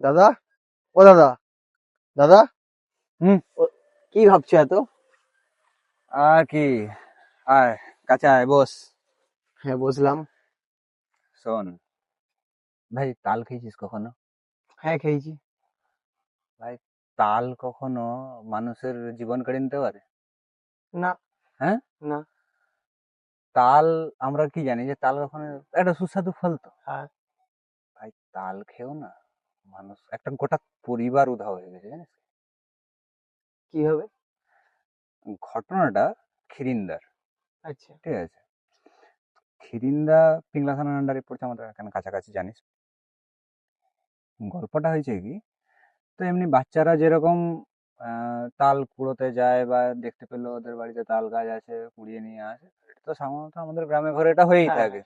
দাদা, ও দাদা, দাদা, হুম। কি ভাবছো এত? আর কি, আয় কাছে আয়, বস। হ্যাঁ, বসলাম। শোন ভাই, তাল খেয়েছিস কখনো? হ্যাঁ, খেয়েছি। ভাই, তাল কখনো মানুষের জীবন কেড়ে নিতে পারে? না, হ্যাঁ। না। তাল, আমরা কি জানি যে তাল কখনো একটা সুস্বাদু ফল তো। হ্যাঁ। ভাই, তাল খেও না, মানুষ একটা গোটা পরিবার উধাও হয়ে গেছে, জানিস? কি হবে? ঘটনাটা খিরিন্দার। আচ্ছা। ঠিক আছে, খিরিন্দা পিংলা থানার আন্ডারে পড়ছে, আমাদের এখানে কাছাকাছি, জানিস। গল্পটা হয়েছে কি, তো এমনি বাচ্চারা যেরকম তাল কুড়োতে যায় বা দেখতে পেলো ওদের বাড়িতে তাল গাছ আছে, কুড়িয়ে নিয়ে আসে। এটা তো সাধারণত আমাদের গ্রামে ঘরে এটা হয়েই হ্যাঁ, থাকে।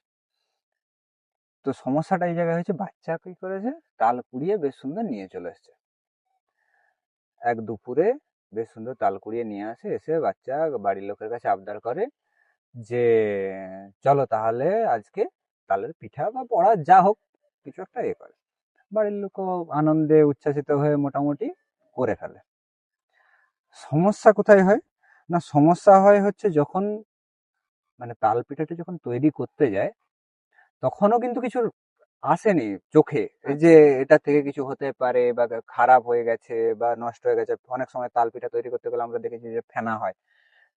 তো সমস্যাটা এই জায়গায় হয়েছে, বাচ্চা কি করেছে, তাল কুড়িয়ে বেশ সুন্দর নিয়ে চলে এসছে। এক দুপুরে বেশ সুন্দর তাল কুড়িয়ে নিয়ে আসে, এসে বাচ্চা বাড়ির লোকের কাছে আবদার করে যে চলো তাহলে আজকে তালের পিঠা বা বড়া যা হোক কিছু একটা করে। বাড়ির লোকও আনন্দে উচ্ছ্বাসিত হয়ে মোটামুটি করে ফেলে। সমস্যা কোথায় হয়, না সমস্যা হয় হচ্ছে যখন মানে তাল পিঠাটা যখন তৈরি করতে যায়, তখনও কিন্তু কিছু আসেনি চোখে, এই যে আচ্ছা। এটা থেকে কিছু হতে পারে বা খারাপ হয়ে গেছে বা নষ্ট হয়ে গেছে। অনেক সময় তাল পিঠা তৈরি করতে গেলে আমরা দেখেছি যে ফেনা হয়।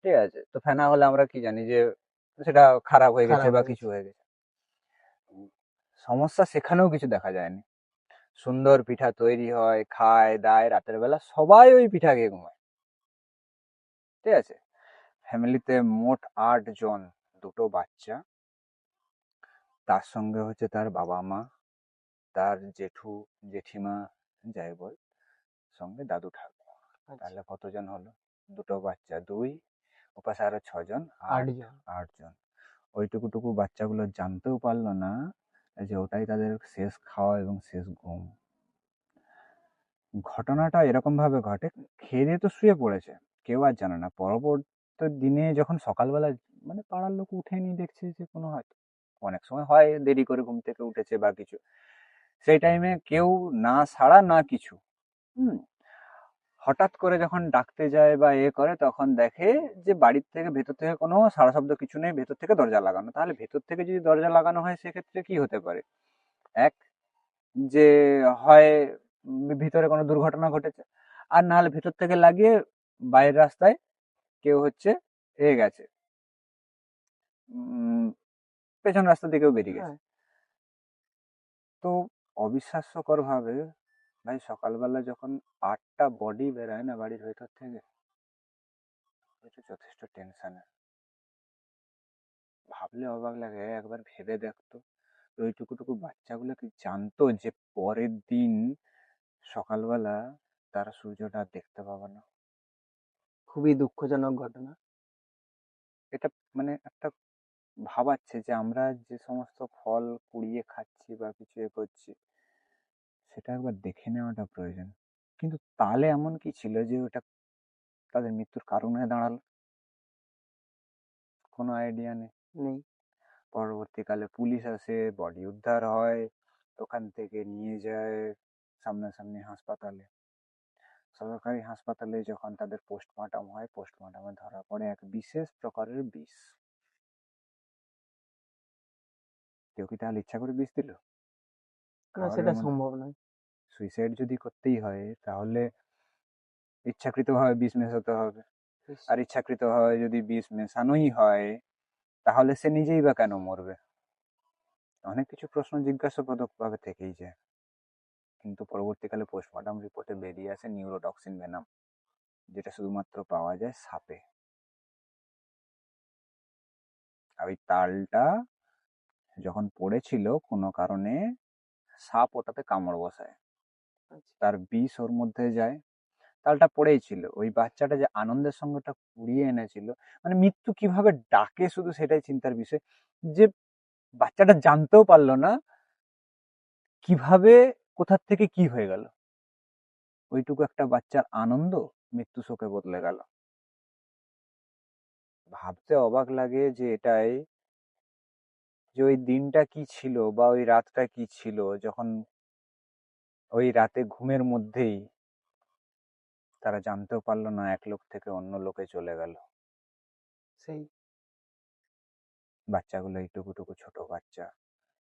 ঠিক আছে, তো ফেনা হলে আমরা কি জানি যে সেটা খারাপ হয়ে গেছে খারাপ বা হয়ে কিছু গেছে। হয়ে গেছে। সমস্যা সেখানেও কিছু দেখা যায়নি, সুন্দর পিঠা তৈরি হয়, খায় দায়, রাতের বেলা সবাই ওই পিঠা খেয়ে ঘুমায়। ঠিক আছে, ফ্যামিলিতে মোট 8 জন, দুটো বাচ্চা, তার সঙ্গে হচ্ছে তার বাবা মা, তার জেঠু জেঠিমা, যাই বল, সঙ্গে দাদু ঠাকুমা। আচ্ছা। তাহলে কতজন হলো? দুটো বাচ্চা, দুই, ওপাশে আরো 6 জন, আট আট। জন 8 জন। ওইটুকুটুকু বাচ্চাগুলো জানতেও পারলো না যে ওটাই তাদের শেষ খাওয়া এবং শেষ ঘুম। ঘটনাটা এরকম ভাবে ঘটে, খেয়ে দিয়ে তো শুয়ে পড়েছে, কেউ আর জানে না। পরবর্তী দিনে যখন সকালবেলা মানে পাড়ার লোক উঠেনি, দেখছে যে কোনো হয়তো অনেক সময় হয় দেরি করে ঘুম থেকে উঠেছে বা কিছু, সেই টাইমে কেউ না সাড়া না কিছু। হুম। হঠাৎ করে যখন ডাকতে যায় বা করে, তখন দেখে যে বাড়ির থেকে ভেতর থেকে কোনো সাড়া শব্দ কিছু নেই, ভেতর থেকে দরজা লাগানো। তাহলে ভেতর থেকে যদি দরজা লাগানো হয় সেক্ষেত্রে কি হতে পারে? এক, যে হয় ভিতরে কোনো দুর্ঘটনা ঘটেছে, আর নাহলে ভেতর থেকে লাগিয়ে বাইরের রাস্তায় কেউ হচ্ছে গেছে, উম, পেছন রাস্তা দিকেও বেরিয়ে গেছে। হ্যাঁ। তো অবিশ্বাস্যকর ভাবে ভাই, সকালবেলা যখন 8টা বডি বেরোয় না বাড়ির ভেতর থেকে, এটা যথেষ্ট টেনশনের। ভাবলে অবাক লাগে, একবার ভেবে দেখতো ওইটুকুটুকু বাচ্চাগুলো কি জানতো যে পরের দিন সকালবেলা তারা সূর্যটা আর দেখতে পাবে না। খুবই দুঃখজনক ঘটনা। এটা মানে একটা ভাবাচ্ছে যে আমরা যে সমস্ত ফল কুড়িয়ে খাচ্ছি বা কিছু করছি, সেটা একবার দেখে নেওয়াটা প্রয়োজন। কিন্তু তালে এমন কি ছিল যে ওটা তাদের মৃত্যুর কারণ হয়ে দাঁড়ালো? কোনো আইডিয়া নেই। নেই। পরবর্তীকালে পুলিশ আসে, বডি উদ্ধার হয়, ওখান থেকে নিয়ে যায় সামনাসামনি হাসপাতালে। সরকারি হাসপাতালে যখন তাদের পোস্টমর্টম হয়, পোস্টমর্টমে ধরা পড়ে এক বিশেষ প্রকারের বিষ। কেউ কি তাহলে ইচ্ছা করে বিষ দিল না, খাবারের সেটা মধ্যে? সম্ভব নয়। সুইসাইড যদি করতেই হয় তাহলে ইচ্ছাকৃতভাবে বিষ মেশাতে হবে। ইস, আর ইচ্ছাকৃতভাবে যদি বিষ মেশানোই হয়, তাহলে সে নিজেই বা কেন মরবে? অনেক কিছু প্রশ্ন জিজ্ঞাসাবোধক ভাবে থেকেই যায়। কিন্তু পরবর্তীকালে পোস্টমর্টম রিপোর্টে বেরিয়ে আসে নিউরোটক্সিন ভেনাম, যেটা শুধুমাত্র পাওয়া যায় সাপে। আর ওই তালটা যখন পড়েছিল কোনো কারণে সাপ ওটাতে কামড় বসায়, আচ্ছা। তার বিষ ওর মধ্যে যায়। তালটা পড়েই ছিল, ওই বাচ্চাটা যে আনন্দের সঙ্গে ওটা কুড়িয়ে এনেছিল, মানে মৃত্যু কিভাবে ডাকে শুধু সেটাই চিন্তার বিষয়। যে বাচ্চাটা জানতেও পারলো না কিভাবে, কোথার থেকে কি হয়ে গেল। ওইটুকু একটা বাচ্চার আনন্দ মৃত্যু শোকে বদলে গেল। ভাবতে অবাক লাগে যে এটাই, যে ওই দিনটা কি ছিল বা ওই রাতটা কি ছিল যখন ওই রাতে ঘুমের মধ্যেই তারা জানতেও পারলো না এক লোক থেকে অন্য লোকে চলে গেল। সেই বাচ্চাগুলো এই টুকু ছোট বাচ্চা,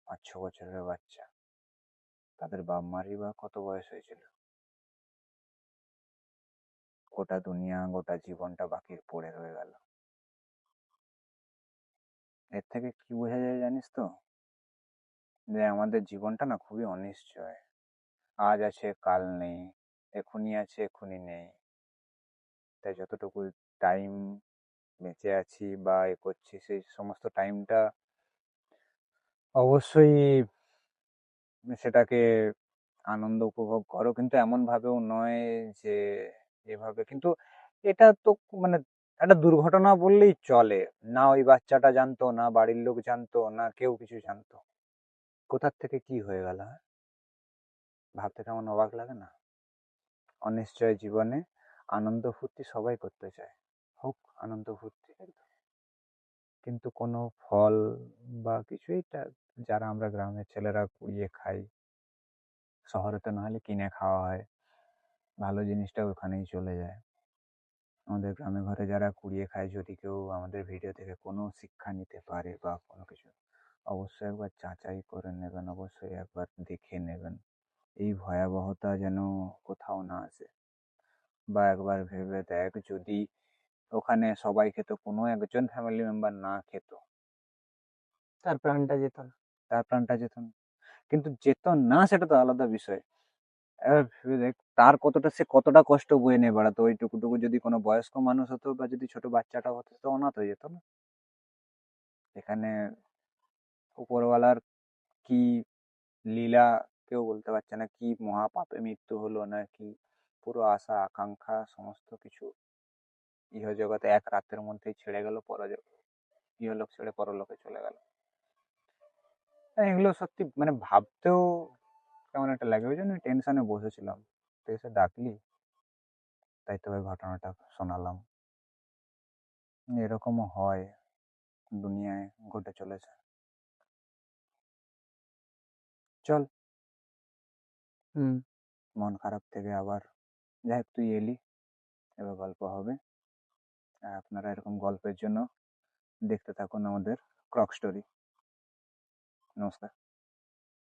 5-6 বছরের বাচ্চা, তাদের বাপ মারই বা কত বয়স হয়েছিল। গোটা দুনিয়া, গোটা জীবনটা বাকি পড়ে রয়ে গেল। এর থেকে কি বোঝা যায় জানিস তো, যে আমাদের জীবনটা না খুবই অনিশ্চয়। আজ আছে কাল নেই, এখনই আছে এখনই নেই। তাই যতটুকু টাইম বেঁচে আছি বা এ করছি, সেই সমস্ত টাইমটা অবশ্যই সেটাকে আনন্দ উপভোগ করো, কিন্তু এমন ভাবেও নয় যে এভাবে। কিন্তু এটা তো মানে একটা দুর্ঘটনা বললেই চলে। না ওই বাচ্চাটা জানতো, না বাড়ির লোক জানতো, না কেউ কিছু জানতো। কোথার থেকে কি হয়ে গেল, হ্যাঁ? ভাবতে কেমন অবাক লাগে না? অনিশ্চয় জীবনে আনন্দ ফুর্তি সবাই করতে চায়, হোক আনন্দ ফুর্তি, কিন্তু কোনো ফল বা কিছুই যারা আমরা গ্রামের ছেলেরা কুড়িয়ে খাই, শহরে তো নাহলে কিনে খাওয়া হয়, ভালো জিনিসটা ওখানেই চলে যায়। আমাদের গ্রামে ঘরে যারা কুড়িয়ে খায়, যদি কেউ আমাদের ভিডিও থেকে কোনো শিক্ষা নিতে পারে বা কোনো কিছু, অবশ্যই একবার যাচাই করে নেবেন, অবশ্যই একবার দেখে নেবেন, এই ভয়াবহতা যেন কোথাও না আসে। বা একবার ভেবে দেখ, যদি ওখানে সবাই খেত, কোনো একজন ফ্যামিলি মেম্বার না খেত, তার প্রাণটা যেত না। তার প্রাণটা যেত না। কিন্তু যেত না সেটা তো আলাদা বিষয়। এবার ভেবে দেখ, তার সে কতটা কষ্ট বয়ে নিয়ে বেড়াতো। ওই টুকু যদি কোনো বয়স্ক মানুষ হতো বা যদি ছোট বাচ্চাটাও হতো, তো অনাথ হয়ে যেত না। এখানে উপরওয়ালার কি লীলা কেউ বলতে পারছে না, কি মহাপাপে মৃত্যু হলো না কি, পুরো আশা আকাঙ্ক্ষা সমস্ত কিছু ইহজগতে এক রাতের মধ্যেই ছেড়ে গেল, ইহলোক ছেড়ে পরলোকে চলে গেল। এগুলো সত্যি মানে ভাবতেও কেমন একটা লাগে। ওই জন্য টেনশনে বসেছিলাম, তো এসে ডাকলি, তাই তবে ঘটনাটা শোনালাম। এরকমও হয়, দুনিয়ায় ঘটে চলেছে। চল, হুম। মন খারাপ থেকে আবার, যাই হোক তুই এলি, এবার গল্প হবে। আর আপনারা এরকম গল্পের জন্য দেখতে থাকুন আমাদের ক্রক স্টোরি। নমস্কার।